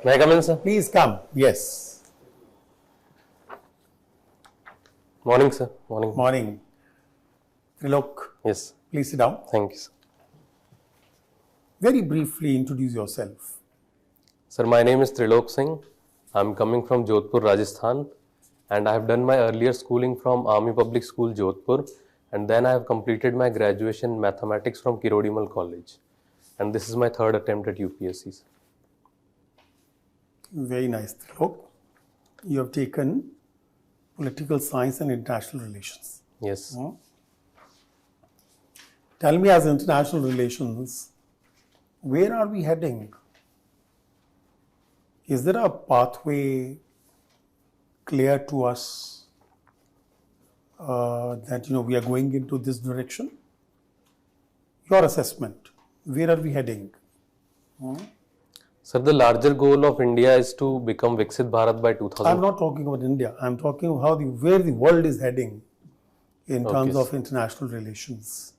May I come in, sir? Please come. Yes. Morning, sir. Morning. Morning. Trilok, Yes. please sit down. Thank you, sir. Very briefly introduce yourself. Sir, my name is Trilok Singh. I'm coming from Jodhpur, Rajasthan, and I have done my earlier schooling from Army Public School, Jodhpur, and then I have completed my graduation in mathematics from Kirodimal College. And this is my third attempt at UPSC. Very nice, Trilok. You have taken political science and international relations. Yes. Tell me, as international relations, where are we heading? Is there a pathway clear to us that we are going into this direction? Your assessment, where are we heading? Sir, the larger goal of India is to become Viksit Bharat by 2000. I'm not talking about India. I'm talking about where the world is heading in terms of international relations.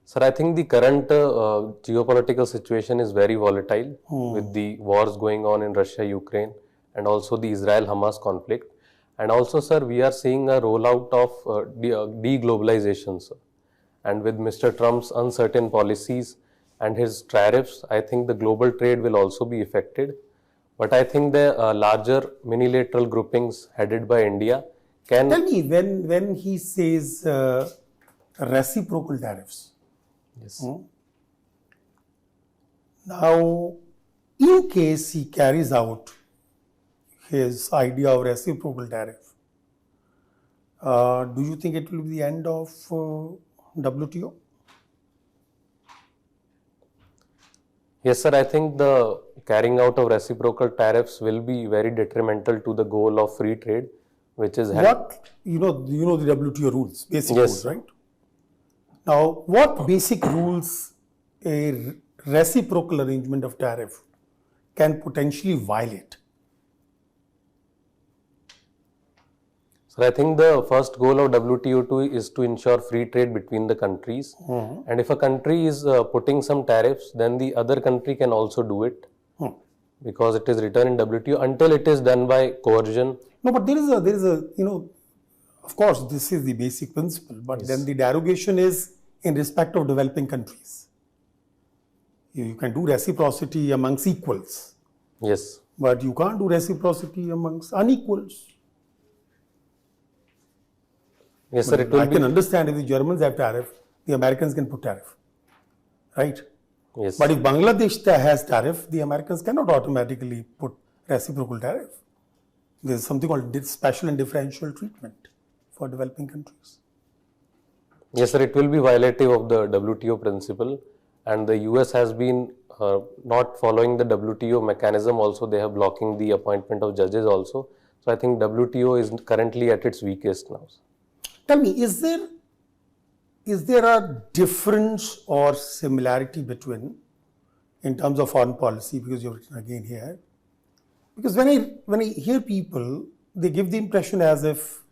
Sir, I think the current geopolitical situation is very volatile with the wars going on in Russia, Ukraine, and also the Israel-Hamas conflict. And also, sir, we are seeing a rollout of deglobalization, sir. And with Mr. Trump's uncertain policies and his tariffs, I think the global trade will also be affected. But I think the larger minilateral groupings headed by India can... Tell me, when he says reciprocal tariffs, Yes. Now, in case he carries out his idea of reciprocal tariff, do you think it will be the end of WTO? Yes, sir. I think the carrying out of reciprocal tariffs will be very detrimental to the goal of free trade, which is... What, you know the WTO rules, basic Yes. rules, right? Now, what basic rules a reciprocal arrangement of tariff can potentially violate? Sir, I think the first goal of WTO is to ensure free trade between the countries. And if a country is putting some tariffs, then the other country can also do it because it is written in WTO until it is done by coercion. No, but there is a of course, this is the basic principle, but then the derogation is in respect of developing countries. You can do reciprocity amongst equals, Yes. but you can't do reciprocity amongst unequals. Yes, sir. It will I be... can understand if the Germans have tariff, the Americans can put tariff, right? Yes. But if Bangladesh has tariff, the Americans cannot automatically put reciprocal tariff. There is something called special and differential treatment for developing countries. Yes, sir. It will be violative of the WTO principle, and the US has been not following the WTO mechanism. Also, they are blocking the appointment of judges also. So, I think WTO is currently at its weakest now. Tell me, is there a difference or similarity between, in terms of foreign policy, because you've written again here, because when I hear people, they give the impression as if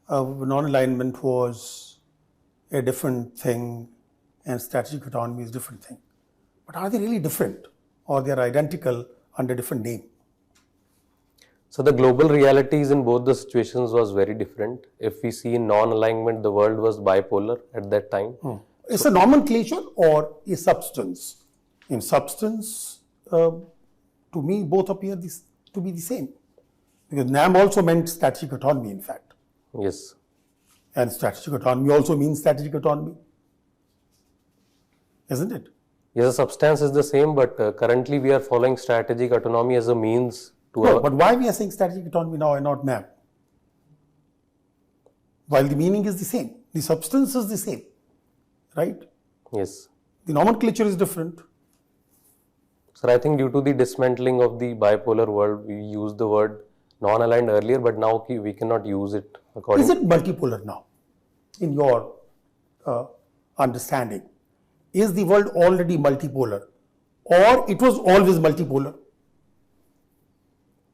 non-alignment was a different thing and strategic autonomy is a different thing. But are they really different, or they are identical under different name? So the global realities in both the situations was very different. If we see in non-alignment, the world was bipolar at that time. It's a nomenclature or a substance? In substance, to me, both appear to be the same. Because NAM also meant strategic autonomy, in fact. Yes. And strategic autonomy also means strategic autonomy. Isn't it? Yes, the substance is the same, but currently we are following strategic autonomy as a means to... No, but why we are saying strategic autonomy now and not NAM? While the meaning is the same, the substance is the same, right? Yes. The nomenclature is different. Sir, I think due to the dismantling of the bipolar world, we used the word non-aligned earlier, but now we cannot use it according... Is it multipolar now, in your understanding? Is the world already multipolar, or it was always multipolar?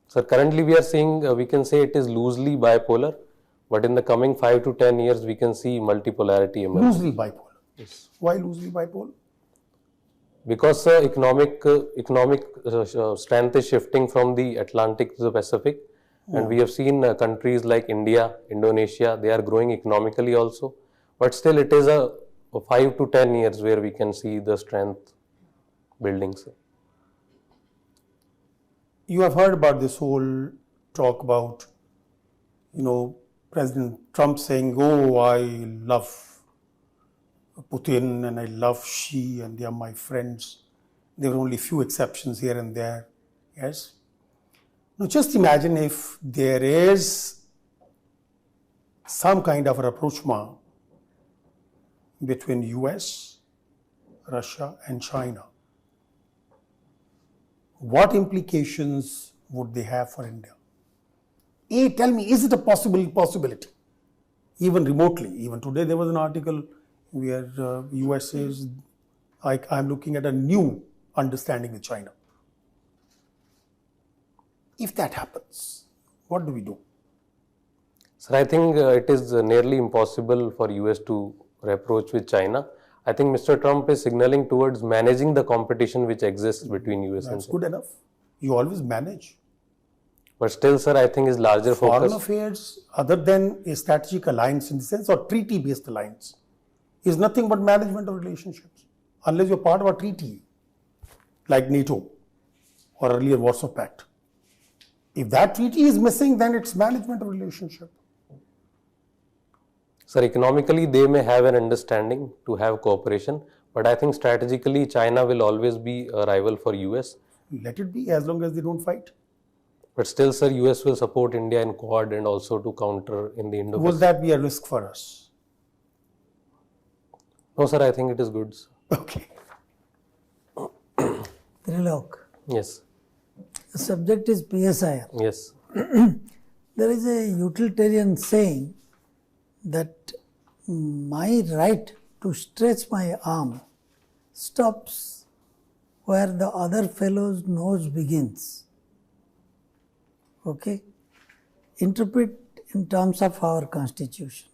Sir, currently we are seeing, we can say it is loosely bipolar, but in the coming 5 to 10 years, we can see multipolarity emerge. Loosely bipolar. Yes. Why loosely bipolar? Because economic strength is shifting from the Atlantic to the Pacific, and we have seen countries like India, Indonesia, they are growing economically also, but still it is a 5 to 10 years where we can see the strength building. Sir. You have heard about this whole talk about, President Trump saying, "Oh, I love Putin and I love Xi and they are my friends. There were only few exceptions here and there." Yes. Now just imagine if there is some kind of rapprochement between US, Russia and China. What implications would they have for India? Tell me, is it a possibility? Even remotely, even today there was an article where US says, I'm looking at a new understanding with China. If that happens, what do we do? Sir, I think it is nearly impossible for US to approach with China. I think Mr. Trump is signaling towards managing the competition which exists between US and China. That's good enough. You always manage. But still, sir, I think his larger Foreign focus... affairs, other than a strategic alliance in the sense or treaty-based alliance, is nothing but management of relationships. Unless you're part of a treaty, like NATO or earlier Warsaw Pact. If that treaty is missing, then it's management of relationship. Sir, economically, they may have an understanding to have cooperation, but I think strategically, China will always be a rival for US. Let it be, as long as they don't fight. But still, sir, US will support India in Quad and also to counter in the Indo-Pacific. Will that be a risk for us? No, sir, I think it is good. Sir. Okay. Trilok. Yes. The subject is PSIR. Yes. There is a utilitarian saying that my right to stretch my arm stops where the other fellow's nose begins. Okay? Interpret in terms of our constitution.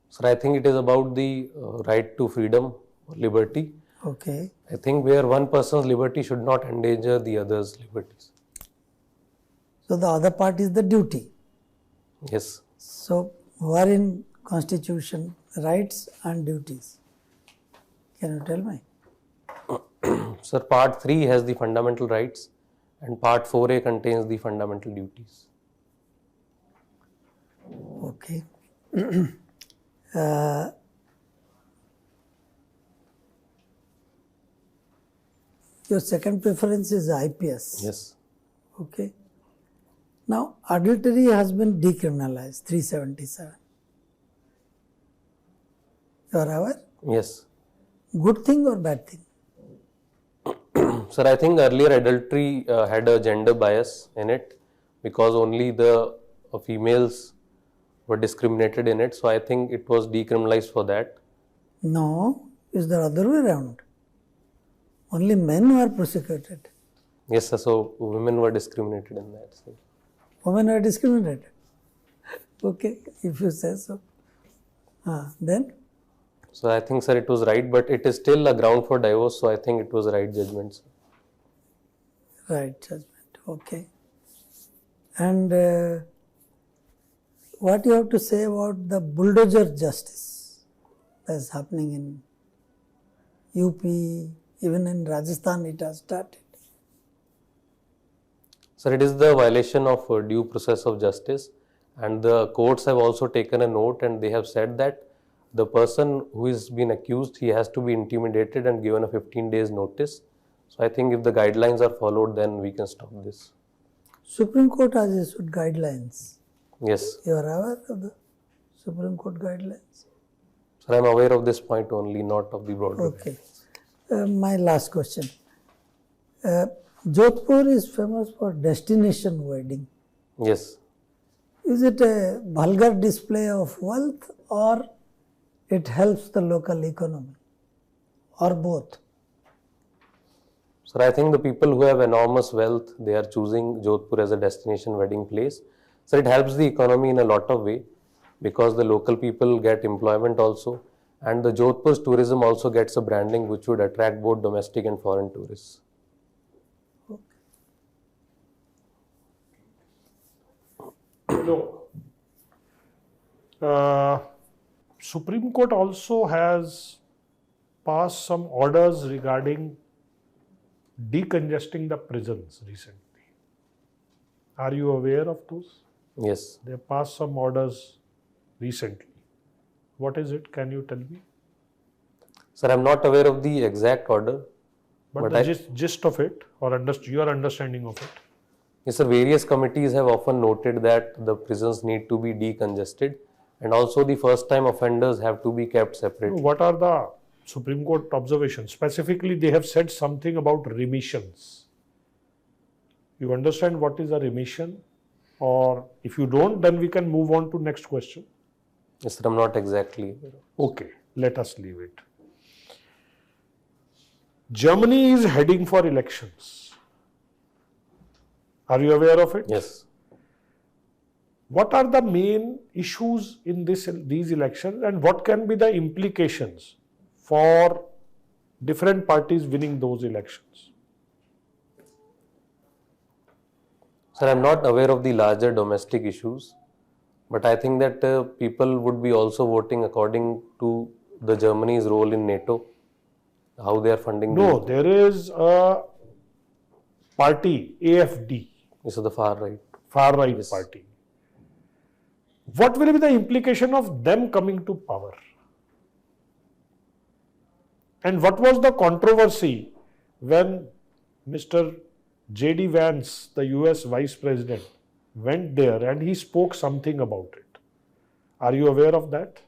Sir, I think it is about the right to freedom, liberty. Okay. I think where one person's liberty should not endanger the other's liberties. So the other part is the duty. Yes. So where in constitution rights and duties? Can you tell me? Sir, part 3 has the fundamental rights and part 4A contains the fundamental duties. Okay. Your second preference is IPS. Yes. Okay. Now, adultery has been decriminalized, 377. You are aware? Yes. Good thing or bad thing? Sir, I think earlier adultery had a gender bias in it because only the females were discriminated in it. So I think it was decriminalized for that. No, it's the other way around. Only men were prosecuted. Yes, sir. So women were discriminated in that. So. Women were discriminated. Okay, if you say so. Then? So I think, sir, it was right, but it is still a ground for divorce. So I think it was a right judgment, sir. Right judgment. Okay. And what you have to say about the bulldozer justice that is happening in UP, even in Rajasthan it has started. Sir, it is the violation of due process of justice, and the courts have also taken a note and they have said that the person who is being accused, he has to be intimidated and given a 15 days notice. So I think if the guidelines are followed, then we can stop this. Supreme Court has issued guidelines. Yes. You are aware of the Supreme Court guidelines? Sir, I am aware of this point only, not of the broader. Okay. My last question. Jodhpur is famous for destination wedding. Yes. Is it a vulgar display of wealth or it helps the local economy or both? Sir, I think the people who have enormous wealth, they are choosing Jodhpur as a destination wedding place. So it helps the economy in a lot of way because the local people get employment also And the Jodhpur's tourism also gets a branding which would attract both domestic and foreign tourists. No. Supreme Court also has passed some orders regarding decongesting the prisons recently. Are you aware of those? Yes. They passed some orders recently. What is it? Can you tell me? Sir, I'm not aware of the exact order. But the gist of it, or your understanding of it? Yes, sir. Various committees have often noted that the prisons need to be decongested, and also the first-time offenders have to be kept separate. What are the Supreme Court observations? Specifically, they have said something about remissions. You understand what is a remission? Or if you don't, then we can move on to next question. Yes, sir. I'm not exactly aware. Okay, let us leave it. Germany is heading for elections. Are you aware of it? Yes. What are the main issues in these elections, and what can be the implications for different parties winning those elections? Sir, I'm not aware of the larger domestic issues, but I think that people would be also voting according to the Germany's role in NATO, how they are funding. No, there is a party, AFD. This is the far right. Far right Yes. party. What will be the implication of them coming to power? And what was the controversy when Mr. J.D. Vance, the US Vice President, went there and he spoke something about it? Are you aware of that?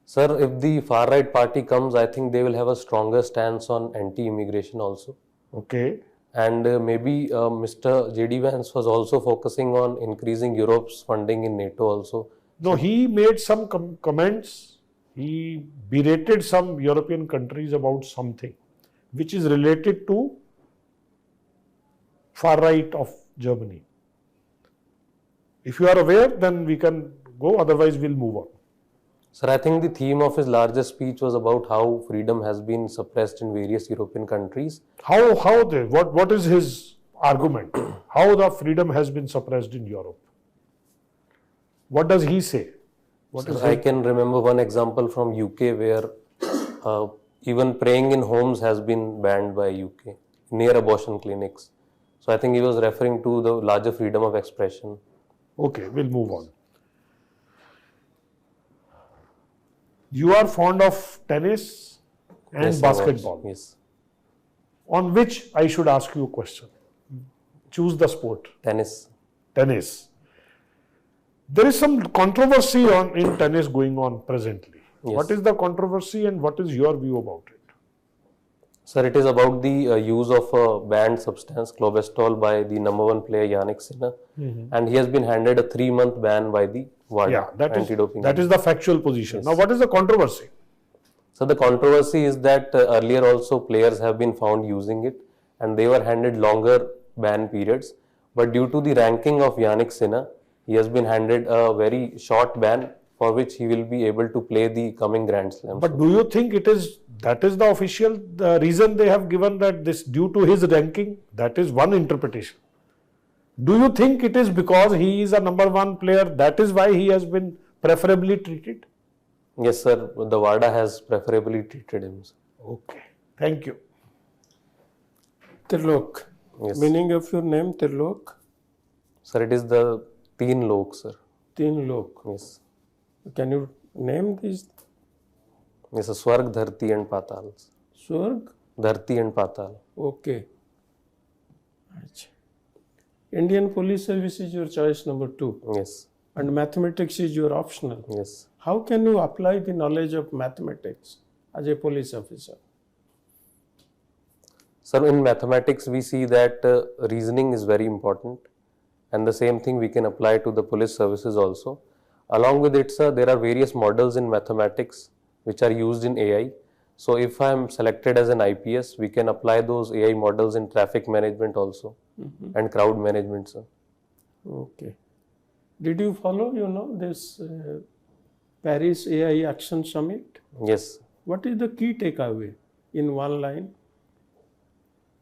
Sir, if the far right party comes, I think they will have a stronger stance on anti-immigration also. Okay. And maybe Mr. J.D. Vance was also focusing on increasing Europe's funding in NATO also. No, he made some comments. He berated some European countries about something which is related to far right of Germany. If you are aware, then we can go, otherwise we'll move on. Sir, I think the theme of his largest speech was about how freedom has been suppressed in various European countries. What is his argument? How the freedom has been suppressed in Europe? What does he say? Sir, I can remember one example from UK where even praying in homes has been banned by UK near abortion clinics. So I think he was referring to the larger freedom of expression. Okay, we'll move on. You are fond of tennis and Yes, I was. basketball. Yes. On which I should ask you a question. Choose the sport. Tennis. Tennis. There is some controversy in tennis going on presently. Yes. What is the controversy and what is your view about it? Sir, it is about the use of a banned substance, clobestol, by the #1 player Yannick Sinner, and he has been handed a 3-month ban by the WADA, Yeah, anti-doping. that is the factual position. Yes. Now, what is the controversy? So the controversy is that earlier also players have been found using it, and they were handed longer ban periods. But due to the ranking of Yannick Sinner, he has been handed a very short ban for which he will be able to play the coming Grand Slams. But do you think that is the official reason they have given, that this due to his ranking? That is one interpretation. Do you think it is because he is a #1 player, that is why he has been preferably treated? Yes, sir. The WADA has preferably treated him. Sir. Okay. Thank you. Trilok. Yes. Meaning of your name, Trilok? Sir, it is the Teen Lok, sir. Trilok. Yes. Can you name these? Yes, sir. Swarg, Dharti and Patal. Swarg? Dharti and Patal. Okay. Achha. Indian Police Service is your choice number 2. Yes. And mathematics is your optional. Yes. How can you apply the knowledge of mathematics as a police officer? Sir, in mathematics, we see that reasoning is very important, and the same thing we can apply to the police services also. Along with it, sir, there are various models in mathematics which are used in AI. So if I am selected as an IPS, we can apply those AI models in traffic management also and crowd management, sir. Okay. Did you follow, this Paris AI Action Summit. Yes. What is the key takeaway in one line?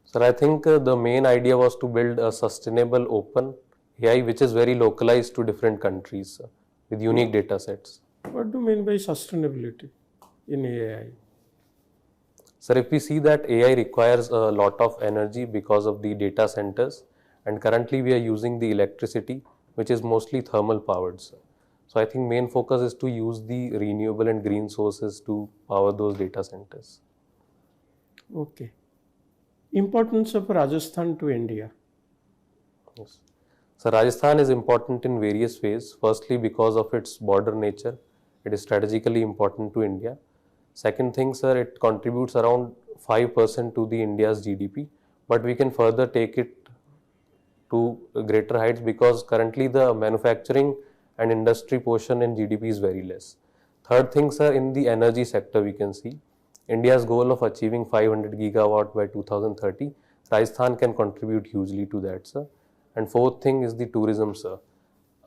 Sir, I think the main idea was to build a sustainable open AI which is very localized to different countries with unique data sets. What do you mean by sustainability in AI? Sir, if we see that AI requires a lot of energy because of the data centers, and currently we are using the electricity which is mostly thermal powered. Sir. So I think main focus is to use the renewable and green sources to power those data centers. Okay. Importance of Rajasthan to India. Yes. So Rajasthan is important in various ways. Firstly, because of its border nature, it is strategically important to India. Second thing, sir, it contributes around 5% to the India's GDP, but we can further take it to greater heights because currently the manufacturing and industry portion in GDP is very less. Third thing, sir, in the energy sector we can see India's goal of achieving 500 gigawatt by 2030, Rajasthan can contribute hugely to that, sir. And fourth thing is the tourism, sir.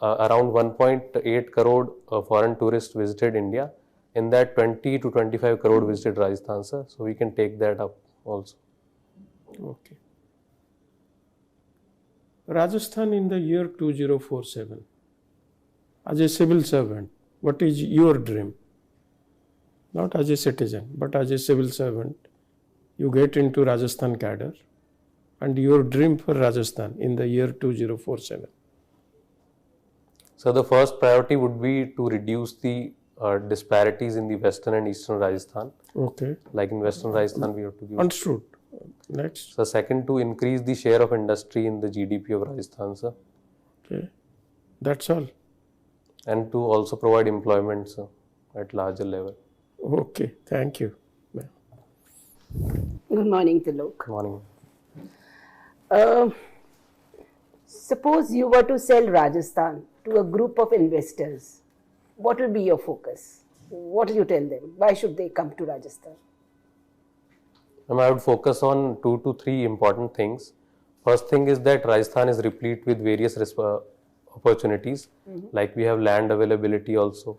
Around 1.8 crore foreign tourists visited India. In that, 20 to 25 crore visited Rajasthan, sir. So we can take that up also. Okay. Rajasthan in the year 2047. As a civil servant, what is your dream? Not as a citizen, but as a civil servant, you get into Rajasthan cadre, and your dream for Rajasthan in the year 2047. So the first priority would be to reduce the disparities in the western and eastern Rajasthan. Okay. Like in western Rajasthan, we have to give. Understood. Next. So second, to increase the share of industry in the GDP of Rajasthan, sir. Okay. That's all. And to also provide employment, sir, at larger level. Okay. Thank you. Good morning, Trilok. Good morning. Suppose you were to sell Rajasthan to a group of investors, what will be your focus? What will you tell them? Why should they come to Rajasthan? I would focus on 2 to 3 important things. First thing is that Rajasthan is replete with various opportunities, like we have land availability also,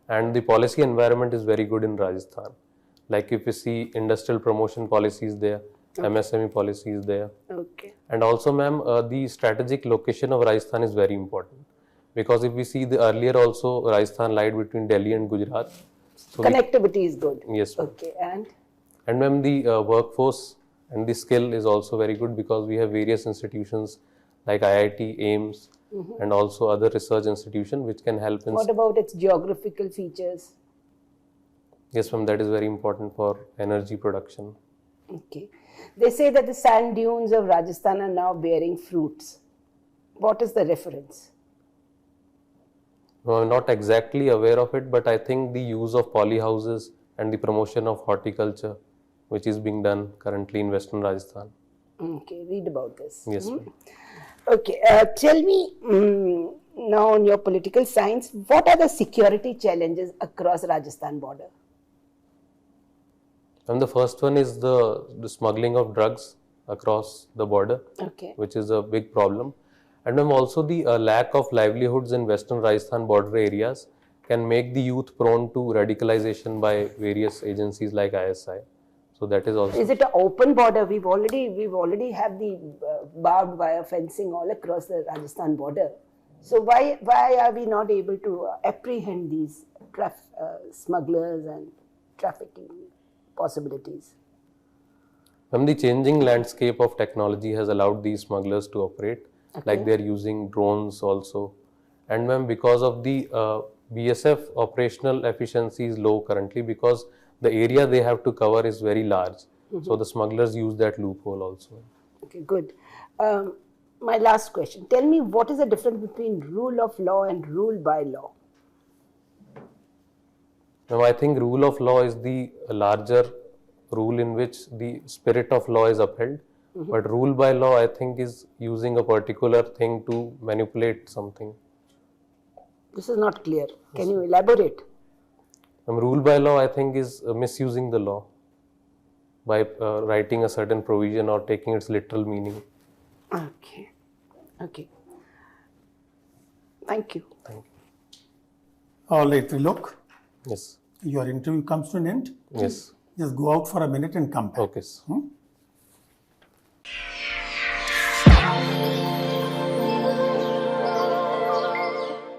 and the policy environment is very good in Rajasthan. Like if you see industrial promotion policies there, MSME policies there. Okay. And also, ma'am, the strategic location of Rajasthan is very important because if we see the earlier also, Rajasthan lied between Delhi and Gujarat. So connectivity is good. Yes, ma'am. Okay. And ma'am, the workforce and the skill is also very good because we have various institutions like IIT, AIMS, and also other research institutions which can help in. What about its geographical features? Yes, ma'am, that is very important for energy production. Okay. They say that the sand dunes of Rajasthan are now bearing fruits. What is the reference? No, I'm not exactly aware of it, but I think the use of polyhouses and the promotion of horticulture, which is being done currently in Western Rajasthan. Okay, read about this. Yes, ma'am. Okay, tell me now on your political science, what are the security challenges across Rajasthan border? And the first one is the smuggling of drugs across the border, Okay. which is a big problem. And ma'am, also the lack of livelihoods in Western Rajasthan border areas can make the youth prone to radicalization by various agencies like ISI. So that is also. Is it an open border? We've already have the barbed wire fencing all across the Rajasthan border. So why are we not able to apprehend these smugglers and trafficking possibilities? Ma'am, the changing landscape of technology has allowed these smugglers to operate, like they are using drones also. And ma'am, because of the BSF operational efficiency is low currently because the area they have to cover is very large. So the smugglers use that loophole also. Okay, good. My last question. Tell me, what is the difference between rule of law and rule by law? Now, I think rule of law is the larger rule in which the spirit of law is upheld. But rule by law, I think, is using a particular thing to manipulate something. This is not clear. Can you elaborate? Rule by law, I think, is misusing the law by writing a certain provision or taking its literal meaning. Okay. Okay. Thank you. Thank you. All right, Trilok. Yes. Your interview comes to an end. Yes. Just go out for a minute and come back. Okay. Sir.